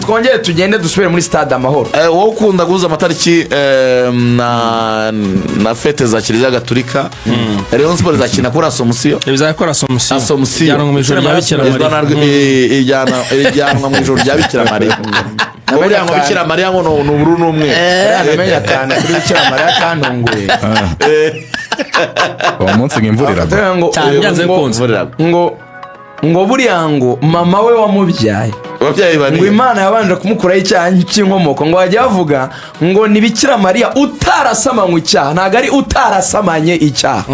twongeye tugende dusubire muri stade Amahoro. Wowe ukunda guhuza amatariki na fete za Kiliziya Gatolika, Rayon Sport zakina kuri Asomusiyo. Bizakora Asomusiyo. Ijyanwa mu ijoro rya BIKIRAMARIYA. Buriya ngo BIKIRAMARIYA ngo ni ubururu n'umweru. Namenya cyane kuri BIKIRAMARIYA kantunguye. Uwo munsi ngimvurira ngo buriya ngo mama we wamubyaye ngo Imana yabanje kumukuraho icyaha cy'inkomoko, ngo wajya bavuga ngo ni BIKIRAMARIYA utarasamanywe icyaha, ntabwo ari utarasamanye icyaha.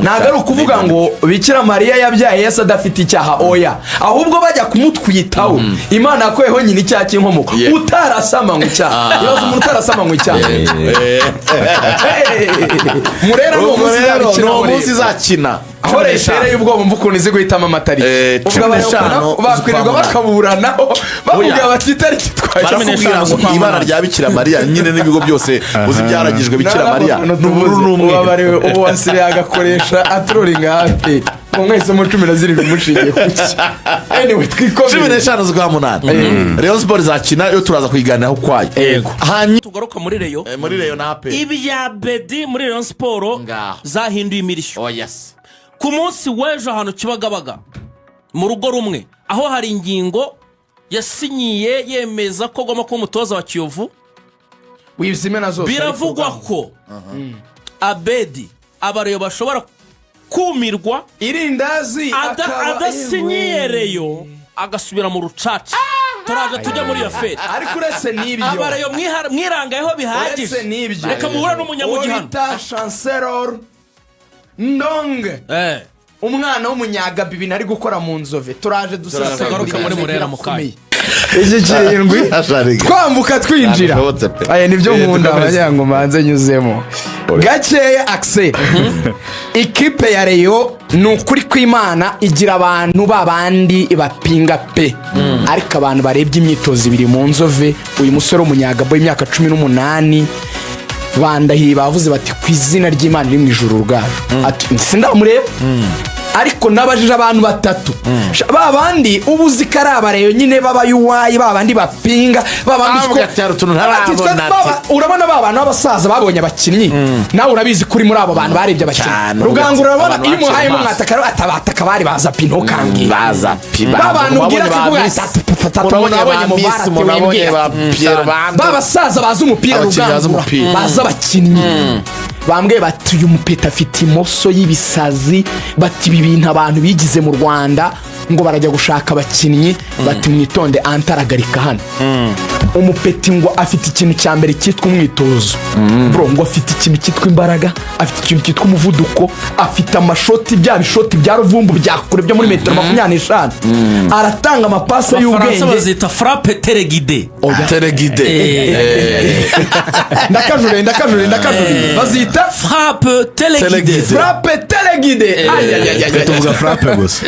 Ntabwo ari ukuvuga ngo BIKIRAMARIYA yabyaye Yesu adafite icyaha, oya, ahubwo bajya kumutwitaho Imana yakoyeho nyine icyaha cy'inkomoko utarasamanywe icyaha. Yoza umuntu utarasamanywe icyaha. Murera no munsi zakina koresha rero ubwoba mvukuntu izi guhitamo amatariki. Bakwirirwa bakaburanaho bavuga bati itariki barakubwira ngo ibara rya BIKIRAMARIYA nyine n'ibigo byose uzi byaragijwe BIKIRAMARIYA n'ubururu n'umweru. Ubu wasire agakoresha atrolinga hafi mwese mu 17 mushingiye kuki. Anyway, twikomeye 15 z'ukwa munani Rayon Sport zakina yo turaza kuyiganiraho kwayo. Hanyuma tugaruka muri Rayon. Muri Rayon na ABEDY. Ibi ya ABEDY muri Rayon Sport zahinduye imirishyo. Oh yes. Ku munsi w'ejo ahantu Kibagabaga mu rugo rumwe aho hari ingingo yasinyiye yemeza ko goma ko umutoza wa Kiyovu w'ibizimena zose biravugwa ko ABEDY abareyo bashobora kumirwa irindazi adasinyiye Rayon agasubira mu rucaca. Turaje tujya muri ya fete ariko uretse n'ibyo abareyo mwirangayeho bihagije. Reka muhura n'umunyamugihano Chancellor Ndonge umwana w'umunyagabi ibintu ari gukora mu Nzove. Turaje dusagaruka muri Murera mukayi iki kirindwi twambuka twinjira. Aya nibyo nkunda abanyango manze nyuzemo gakeya Axel. Ikipe ya Rayon nukuri kw'Imana igira abantu babandi bapinga pe, ariko abantu barebye imyitozo ibiri mu Nzove. Uyu musore w'umunyagabo w'imyaka 18 bandahiye bavuze bati ku izina ry'Imana iri mu ijuru rugaju ati sindamureba. Ariko nabajije abantu batatu babandi ubuzi karaba Rayon nyine baba UYU babandi bapinga babandi urabona babana n'abasaza babonye abakinnyi nawe urabizi kuri muri abo bantu barebye abakinnyi Rugango. Urabona iyo muhaye mu mwatakaro atabataka bari baza pino kangi baza babantu ugira kivuga urabona mu barate babasaza baza umupira Rugango baza abakinnyi bambwe bati uyu mupeta afite imoso y'ibisazi, bati ibintu abantu bigize mu Rwanda ngo barajya gushaka abakinnyi bati mwitonde antaragarika hano. Umupeti ngo afite ikintu cya mbere cyitwa umwitozo bro, ngo afite ikintu cyitwa imbaraga, afite ikintu cyitwa umuvuduko, afite amashoti bya bishoti bya ruvumbu byakure byo muri metero 25. Aratanga amapasa y'ubwenge Abafaransa bazita frappe téléguidée. Ndakajure bazita frappe téléguidée. tuvuga frappe gusa.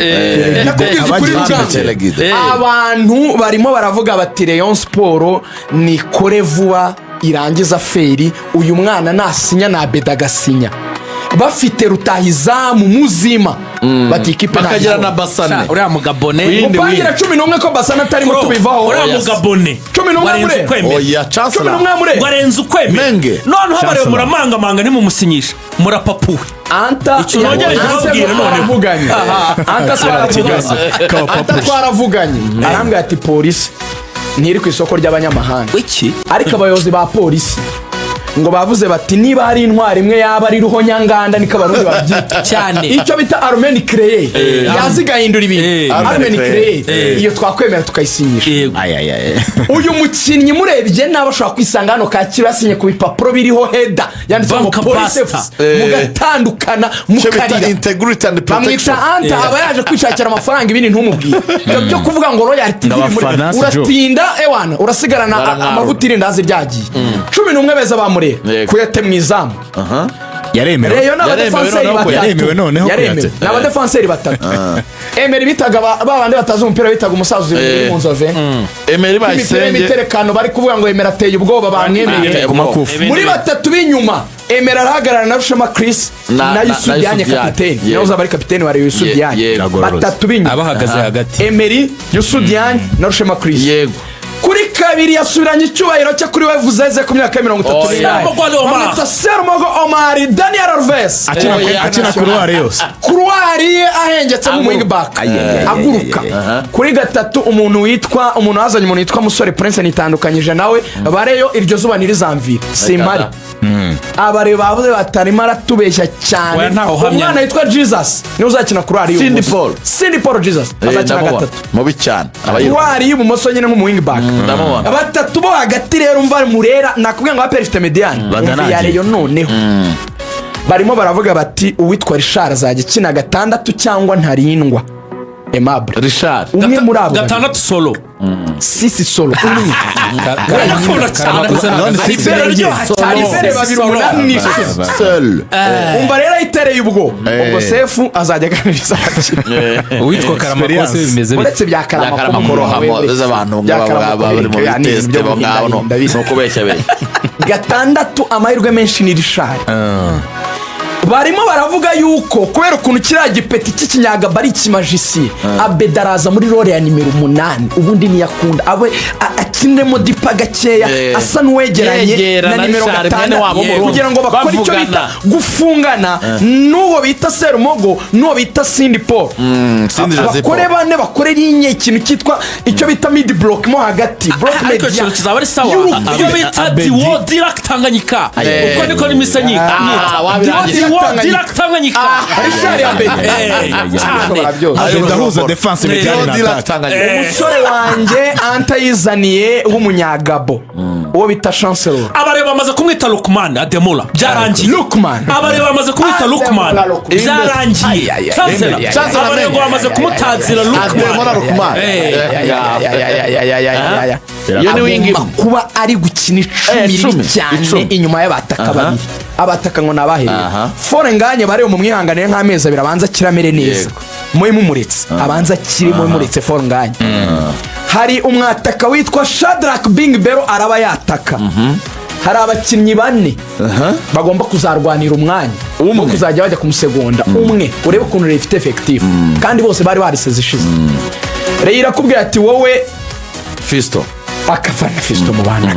Abantu barimo baravuga bati Rayon Sport ni kore vuba irangiza feri, uyu mwana nasinya na ABEDY agasinya bafite rutahizamu muzima bati ikipe bakagira na Basane uriya mugabone upangira 11 ko Basane atari mu tubivaho. Uriya mugabone 11 oya Chancellor warenze ukwemera none habare muramanga ntimumusinyisha murapapuwe anta twaravuganye arambwira ati polisi ntiri ku isoko ry'abanyamahanga iki, ariko abayobozi ba polisi ngo bavuze bati niba hari intwari imwe yaba ari ruhonyanganda niko barundi babyita cyane icyo bita armeni créé yazigahindura ibintu armeni créé iyo twakwemera tukayisinyisha. Uyu mukinnyi murebye nabo ashobora kwisanga hano Kacyiru yasinye ku bipapuro biriho header yanditse ngo police mugatandukana mukarira integrity and protection. Anta aba yaje kwishakira amafaranga ibindi ntumubwire byo kuvuga ngo royalty uratinda ewana urasigarana amavuta irindazi ryagiye 11 beza bamure kuyate mwizamu yaremewe Rayon n'abadefanseri yaremewe noneho yaremewe n'abadefanseri batatu Emery bitaga babandi batazi umupira bitaga umusaza uri mu nzove Emery bayisenge imiterekano bari kuvuga ngo Emery ateye ubwoba bamwemeye ku makufu muri batatu b'inyuma Emery arahagarara na Rushema Chris na Yusuf Diagne kapiteni nawe uzaba ari kapiteni wa Rayon Yusuf Diagne batatu b'inyuma abahagaze hagati Emery Yusuf Diagne na Rushema Chris yego kuri kabiri yasubiranye icyubahiro cye kuri we vuzeze ku myaka 38 bamwita Sermogo Omar Daniel Alves akina kuruwari yose kuruwari ahengetse mu wing back aguruka kuri gatatu umuntu hazanye umuntu witwa Musore Prince nitandukanyije nawe bareyo iryo zuba nirizamvira simari abare bavuze batarimo aratubeshya cyane umwana witwa Jesus niwe uzakina kuruwari Cindy Paul Jesus azakina gatatu mubi cyane kuruwari y'ubumoso nyine mu wing back batatu bo hagati rero umva Murera nakubwiye ngo aperifite mediane ya Rayon noneho barimo baravuga bati uwitwa Richard azajya kina gatandatu cyangwa ntarindwa Aimable Richard umwe muri abo gatandatu solo sisi solo umwe umva rero itereye ubwo Sefu azajya aganiriza uwitwa Karamakose bimeze uretse bya Karamakoro hamoze abantu bari mu biteste bangabo no kubeshya be gatandatu amahirwe menshi ni Richard barimo baravuga yuko kubera ukuntu kiriya gipeti cy'ikinyagaba ari ikimajisi Abedy araza muri role ya nimero 8 ubundi niyakunda abe akinemo dipa gakeya asa n'uwegeranye na nimero 5 kugira ngo bakore icyo bita gufungana n'uwo bita Sermogo n'uwo bita Cindy Paul bakore bane bakore linye ikintu cyitwa icyo bita mid block mo hagati block media ariko kizaba ari sawa iyo bita Diwo Direct Tanganyika uko niko nimisanyika Direct Tanganyika Richard Abedy ndahuza defense mediane na umusore wanje antayizaniye w'umunyagabo uwo bita Chancellor abareba bamaze kumwita Lukman Ademola byarangiye Lukman abareba bamaze kumwita Lukman byarangiye Chancellor abareba bamaze kumutazira Lukman yo ni wingi kuba ari gukina 10 cyane inyuma y'abataka babiri abataka ngo nabahereye fore nganye bare mu mwihanganire nk'amezi abiri abanza kiramere neza moye mumuretse abanza kirimo muretse fore nganye hari umwataka witwa Shadrack Bing Bero araba yataka hari abakinnyi bane bagomba kuzarwanira umwanya umwe kuzajya bajya kumusegonda umwe urebe ukuntu refite effective kandi bose bari bariseze ishize rero irakubwira ati wowe Fisto akafana Fisto mu bana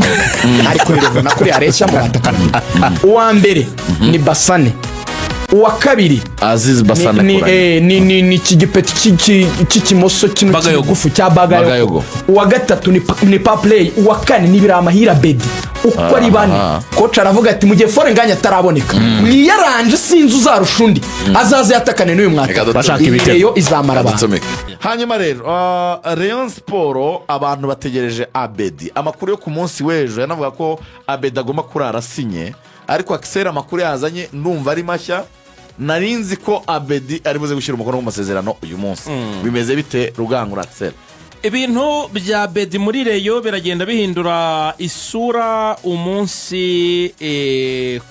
ariko rero nakuri areshya mu batakana uwa mbere ni Basane uwa kabiri Aziz Basane ni kigipeti cy'ikimoso kino kigufu cya Bagayogo uwa gatatu ni Paplay uwa kane ni Biramahira Abedy uko ari bane coach aravuga ati mugiye fore nganya ataraboneka mwiyaranje sinzi uzarushundi azaze yatakane n'uyu mwaka bashaka ibitego izamara abantu hanyuma rero Rayon Sport abantu bategereje Abedy amakuru yo ku munsi w'ejo yanavuga ko Abedy agomba kurara sinye ariko akisera amakuru yazanye ndumva ari mashya narinzi ko Abedy ari buze gushyira umukono mu masezerano uyu munsi bimeze bite Rugangura Tsel ibintu bya Abedy muri Rayon biragenda bihindura isura umunsi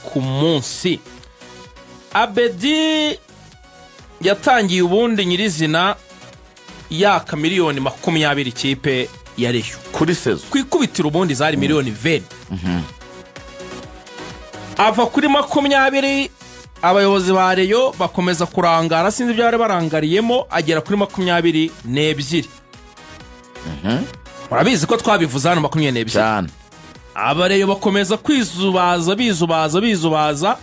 ku munsi Abedy yatangiye ubundi nyirizina yaka miliyoni 20 ikipe ya Rayon kuri sezo kwikubitira ubundi zari miliyoni 20 ava kuri 20 abayobozi ba Rayon bakomeza kurangara sinzi ibyo bari barangariyemo agera kuri 22 murabizi ko twabivuze hano 22 cyane aba Rayon bakomeza bizubaza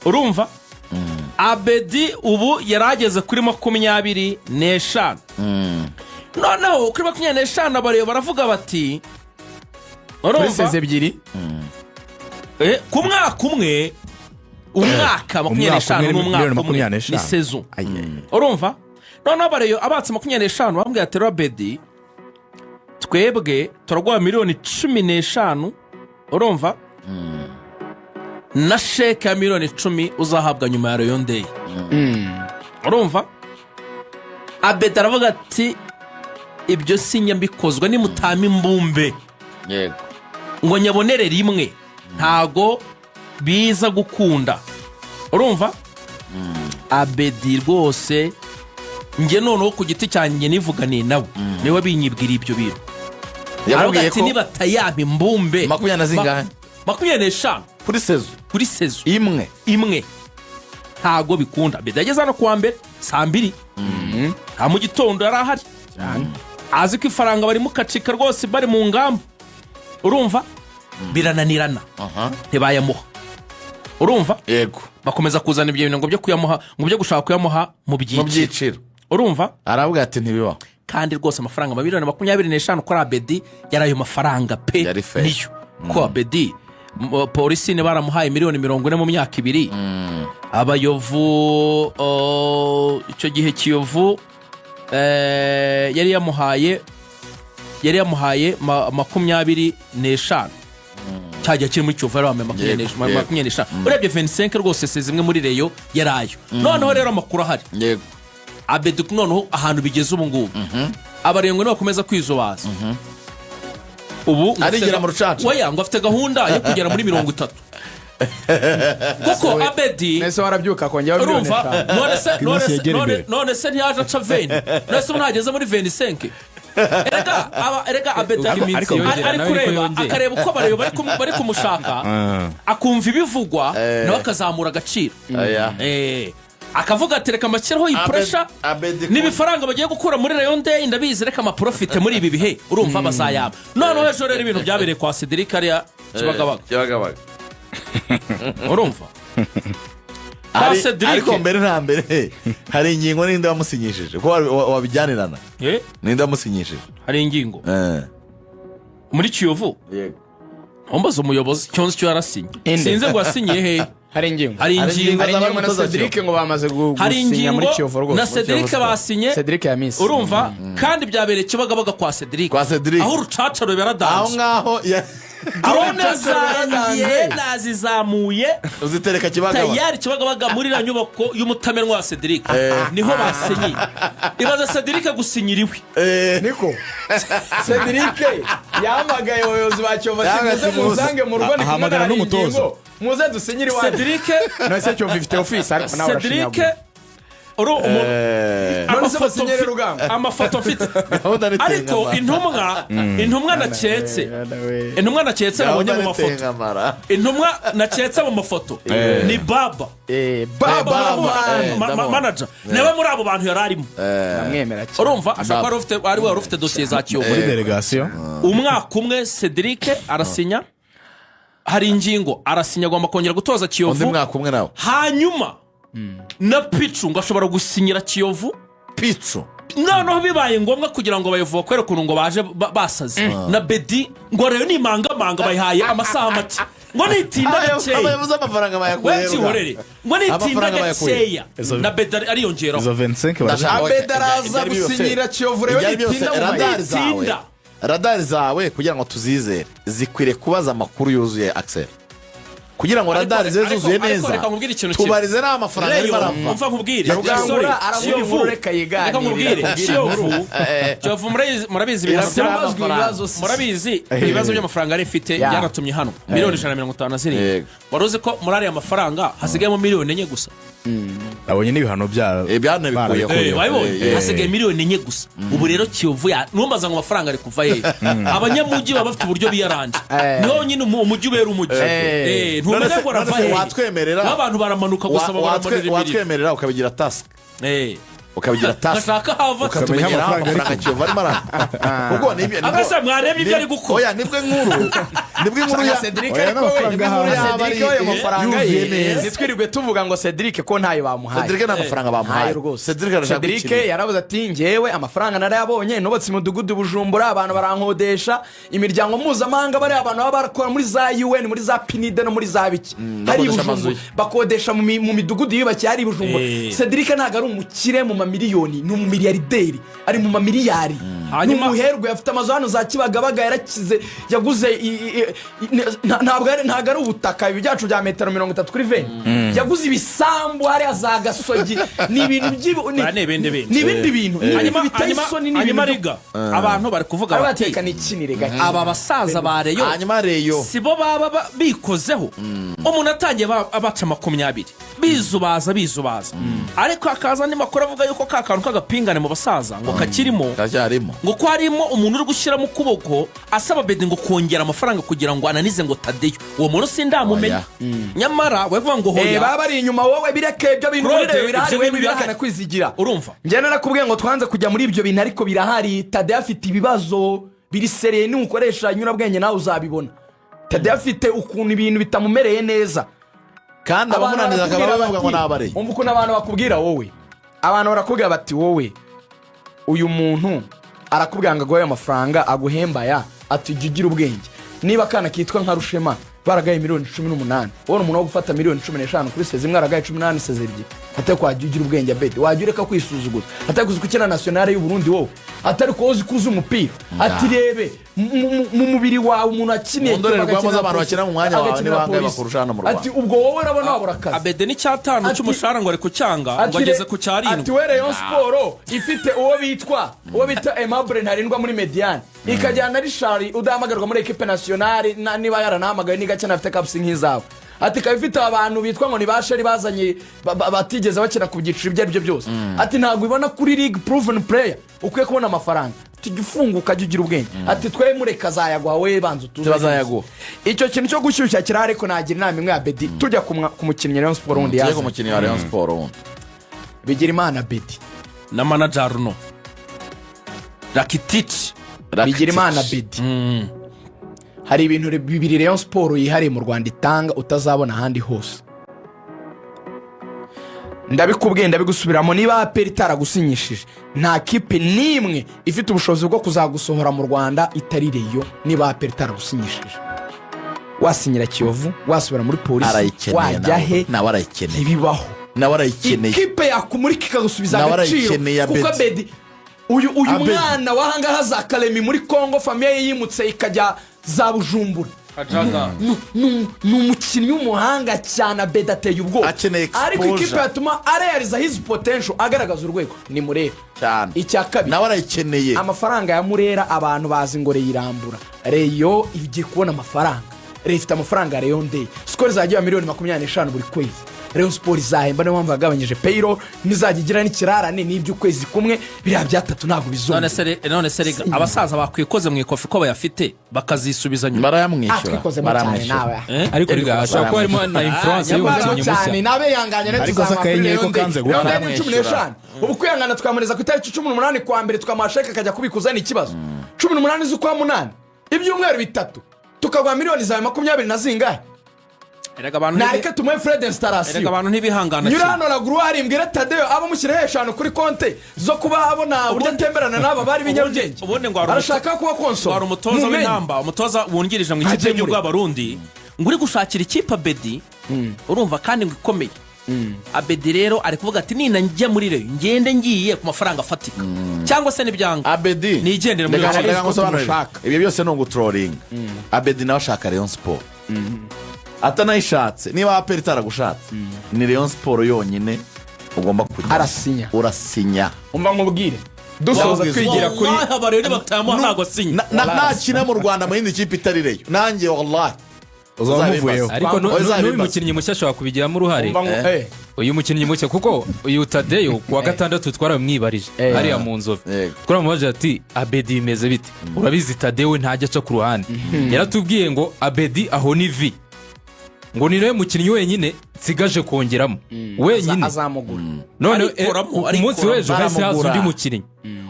urumva Abedy ubu yarageze kuri 25 noneho kuri 25 abareba baravuga bati urumva ebyiri ku mwaka umwe umwaka 25 n'umwaka umwe ni saison urumva noneho abareba abatse 25 bambwiye ati Abedy twebwe turagwa miliyoni 15 urumva na sheke ya miliyoni 10 uzahabwa nyuma ya Rayon Day urumva Abedy aravuga ati ibyo sinya mbikozwa ni mutama imbumbe yego ngo nyabonere rimwe ntago biza gukunda urumva Abedy rwose njye noneho ku giti cyanjye nivuganiye nawe niwe binyibwira ibyo bintu yababwiye ati ko niba tayampa imbumbe 20 na zingahe 25 kuri sezo imwe ntago bikunda Abedy yageze hano kuwa mbere saa 2 ha mu gitondo yari ahari azi ko ifaranga bari mukacika rwose bari mu ngamba urumva birananirana ntibayamuha urumva yego bakomeza kuzana ibyo bintu ngo byo kuyamuha ngo byo gushaka kuyamuha mu byiciro urumva aravuga ati ntibibaho kandi rwose amafaranga miliyoni 25 kuri Abedy yari ayo mafaranga pe niyo ko Abedy polisi ne baramuhaye miliyoni 40 mu myaka 2 abayovu icyo gihe Kiyovu yari yamuhaye 25 cyajya kiri muri Kiyovu yari wambaye 25 urebye 25 rwose se zimwe muri reyo yarayo noneho rero amakuru ahari yego Abedy noneho ahantu bigeze ubu ngubu abarengo ni bakomeza kwizobaza ubu arigira mu rucaca oya ngo afite gahunda yo kugera muri 30 kuko Abedy nese warabyuka kongera urumva none se ntiyaje aca 20 nese ntageze muri 25 erega Abedy ari kureba akareba uko bari kumushaka akumva ibivugwa nawe akazamura agaciro akavuga ati reka amashyiraho iyi pressure n'ibifaranga bagiye gukura muri Rayon Day ndabizi reka amaprofite muri ibi bihe urumva bazayaba noneho ejo rero ibintu byabereye kwa Cedric ariya Kibagabaga urumva ariko mbere na mbere hari ingingo n'indi wamusinyishije ko wabijyanirana n'indi wamusinyishije hari ingingo muri Kiyovu yego ombaza umuyobozi cyonse cyo yarasinye sinze ngo yasinyiye he hari ingingo na Cedric ngo bamaze gusinya muri Kiyovu rwose na Cedric basinye Cedric ya Miss urumva kandi byabereye Kibagabaga kwa Cedric aho urucacaro byaradanje aho drone zangiye nazizamuye uzitereka Kibagabaga tayari Kibagabaga muri la nyubako y'umutamenwa wa Cedric niho basinye ibaza Cedric gusinyiriwe niko Cedric yamagaye abayobozi ba Kiyovu muzange mu rugo ahamagara n'umutozo muze dusinyire wa Cedric no se cyo 50 office ariko nawe Cedric amafoto mfite ariko intumwa naketse nabonye mu mafoto intumwa naketse mu mafoto ni baba manager nawe muri abo bantu yararimo urumva ashaka ari we ufite dossier za Kiyovu muri delegation umwaka umwe Cedric arasinya hari ingingo arasinya agomba kongera gutoza Kiyovu hanyuma na Pichu ngo ashobora gusinyira Kiyovu Pichu noneho bibaye ngombwa kugira ngo bayivuga kwera kuntu ngo baje basaze na Abedy ngo rero ni manga bayihaye amasaha make ngo nitinda gakeya abayobozi amafaranga bayakuye ngo nitinda gakeya na Abedy ariyongeraho izo 25 Abedy araza gusinyira Kiyovu rero nitinda radari zawe kugira ngo tuzizere zikwire kubaza amakuru yuzuye Axel kugira ngo radari zuzuye neza tubarize n'amafaranga ari barava umva nkubwire Kiyovu murabizi ibibazo by'amafaranga ari ifite byanatumye hano miliyoni 150 waruzi ko muri ariya mafaranga hasigayemo miliyoni 4 gusa abonye n'ibihano bikuyeho hasigaye miliyoni 4 gusa ubu rero Kiyovu numbaza ngo amafaranga ari kuva he abanyamujyi baba bafite uburyo biyaranje niho nyine umujyi ubera umujyi ntumenya ko ravaye watwemerera abantu baramanuka gusa baramanira watwemerera ukabigira task ukabigira task ashaka hava ukatumenya amafaranga Kiyovu arimo kuko nibyo abasa mwarebye ibyo ari gukora oya nibwo inkuru ya Cedric ayo mafaranga nitwirirwe tuvuga ngo Cedric ko ntayo bamuhaye Cedric n'amafaranga bamuhaye Cedric yarabuze ati ngewe amafaranga narayabonye nubatse umudugudu Bujumbura abantu barankodesha imiryango mpuzamahanga bari abantu baba barakora muri za UN muri za PNID no muri za biki hari Bujumbura bakodesha mu midugudu yubakiye hari Bujumbura Cedric ntago ari umukire mu miliyoni ni umumiliyarderi ari mu mamiliyari n'umuherwe afite amazu hano za Kibagabaga yarakize yaguze ntabwo ari ubutaka ibi byacu bya metero 30 kuri 20 yaguze ibisambu hari za Gasogi ni ibintu n'ibindi bintu hanyuma riga abantu bari kuvuga bati aba basaza ba Rayon hanyuma Rayon sibo baba bikozeho umuntu atangiye abaca 20 bizubaza ariko hakaza andi makuru avuga yuko ka kantu k'agapingane mu basaza ngo kakirimo ngo ko harimo umuntu uri gushyira mu kuboko asaba Abedy ngo kongera amafaranga kugira ngo ananize ngo Tadeyo uwo muntu sindamumenya nyamara wevuga ngo hoya baba ari inyuma wowe bireke ibyo bintu birahari we birakana kwizigira urumva njye narakubwiye ngo twanze kujya muri ibyo bintu ariko birahari Tadeyo afite ibibazo biri sereye n'ukoresha nyurabwenge nawe uzabibona Tadeyo afite ukuntu ibintu bitamumereye neza kandi abamunaniza akaba bavuga ngo nabare umva ukuntu abantu bakubwira wowe abantu barakubwira bati wowe uyu muntu arakubwira ngo aguhe amafaranga aguhembaya ati jya ugira ubwenge niba kana kitwa nka Rushema baragaye miliyoni 18 ubona umuntu wo gufata miliyoni 15 kuri seze imwe aragaye 18 seze ebyiri atari kwajya ugira ubwenge Abedy wajya ureka kwisuzuguza atari kuzi kukina nationale y'u Burundi wowe atari kozi kuza umupira ati rebe mu mubiri wawe umuntu akiniye ndorerwamo z'abantu bakina mu mwanya wawe ni bangaye bakurushana mu Rwanda ati ubwo wowe urabona wabura akazi Abedy ni cyatanu cy'umushahara ngo ari kucyanga ngo ageze ku cyarindwi ati we Rayon Sport ifite uwo bita Aimable ntarindwa muri Mediane ikajyana Richard udahamagarwa muri equipe nationale niba yaranahamagaye ni gake nafite kapsi nk'izawe ati kabifite abantu bitwa ngo ni basheri bazanye batigeze bakina ku byiciro ibyo aribyo byose ati ntabwo ibona kuri league proven player ukwiye kubona amafaranga tigifunguka ugira ubwenge ati twe mureka zayagwa we banzu tuzayaguha icyo kintu cyo gushyushya kirare ariko nagira inama imwe ya Abedy tujya ku mukinnyi Rayon Sport wundi yaje ku mukinnyi wa Rayon Sport wundi Bigirimana Abedy na manager Runo Rakitic Bigirimana Abedy hari ibintu bibiri Rayon Sport yihariye mu Rwanda itanga utazabona ahandi hose ndabikubwiye ndabigusubiramo niba APR itaragusinyishije nta kipe nimwe ifite ubushobozi bwo kuzagusohora mu Rwanda itari Rayon niba APR itaragusinyishije wasinyira Kiyovu wasubira muri polisi wajya he nawe arayikeneye ibibaho nawe arayikeneye ikipe yakumurika ikagusubiza agaciro kuko Abedy uyu mwana wahangaha za Kalemi muri Congo famiye yimutse ikajya za Bujumbura ni umukinnyi w'umuhanga cyane Abedy ateye ubwoba ariko ikipe yatuma arealiza his potential agaragaza urwego ni Murera cyane icya kabiri nawe arayikeneye amafaranga ya Murera abantu bazi ngo reyirambura Rayon igiye kubona amafaranga Rayon ifite amafaranga ya Rayon Day skoro zagiye miliyoni 25 buri kwezi Rayon Sport izahemba niyo mpamvu yagabanyije payroll nizagigira n'ikirarane n'ibyo kwezi kumwe biriya byatatu ntabwo bizonga none se rega abasaza bakwikoze mu ikofi ko bayafite bakazisubiza nyuma barayamwishyura ariko rega ashobora kuba harimo na influence y'umukinnyi mushya nabe yanganya ne ariko sakayenye ko kanze gukora 15 ubu kwiyangana twamereza ku itariki 18 kwa mbere twamashaka kajya kubikuza ni ikibazo 18 z'ukwa 8 ibyumweru bitatu tukagwa miliyoni za 20 na zingahe nareke tumuhe Fred installation erega abantu ntibihangana nyura hano raguru hari imbwira Tadeyo abo mushyire heshano kuri konte zo kuba abona burya temberana n'aba bari binyarugenge arashaka kuba konso wari umutoza w'intamba umutoza wungirije mu ikipe y'Abarundi ngo uri gushakira ikipe Abedy urumva kandi ngo ikomeye Abedy rero ari kuvuga ati nina njye muri Rayon ngende ngiye ku mafaranga afatika cyangwa se nibyanga Abedy nigendere muri Rayon ibyo byose no gutrolling Abedy nawe ashaka Rayon Sport atanayishatse niba APR itaragushatse ni Rayon Sport yonyine ugomba kujya urasinya umva nkubwire dusoza twigira kuri abarere batama ntago sinya nakina mu Rwanda mu yindi kipe itari Rayon nanjye wallahi uzamuvuyeho ariko n'uyu mukinnyi mushya ashobora kubigiramo uruhare uyu mukinnyi mushya kuko uyu Tadeyo kuwa gatandatu twaramwibarije hariya mu Nzove twaramubaje ati Abedy imeze bite urabizi Tadeyo ntajya aca ku ruhande yaratubwiye ngo Abedy aho ni vi ngo ni nawe mukinnyi wenyine nsigaje kongeramo wenyine azamugura none umunsi w'ejo hahise haza undi mukinnyi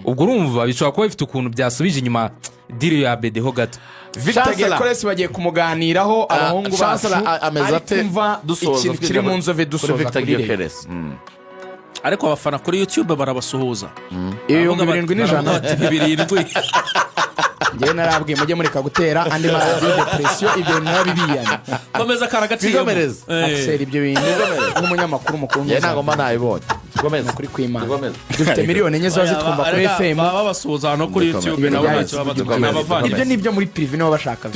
ubwo urumva bishobora kuba bifite ukuntu byasubije inyuma diri ya Abedy ho gato Victor Koresi bagiye kumuganiraho abahungu bacu ameze ate dusoza kiri mu Nzove dusoza kuri ariko abafana kuri YouTube barabasuhuza iyo 700 700 ngiye narabwiye mujye mureka gutera andi maradiyo depression ibyo nabibiyana komeza karagaciro Axel ibyo bintu nk'umunyamakuru mukuru ntago mba nayibonye komeza kuri kwimana dufite miliyoni enye ziba zitwumva kuri FM babasuhuza no kuri YouTube nabo ntacyo babadukana ibyo nibyo muri privé nabo bashaka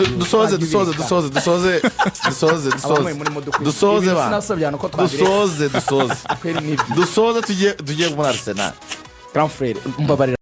dusoze tugiye muri Arsenal grand frère mbabarira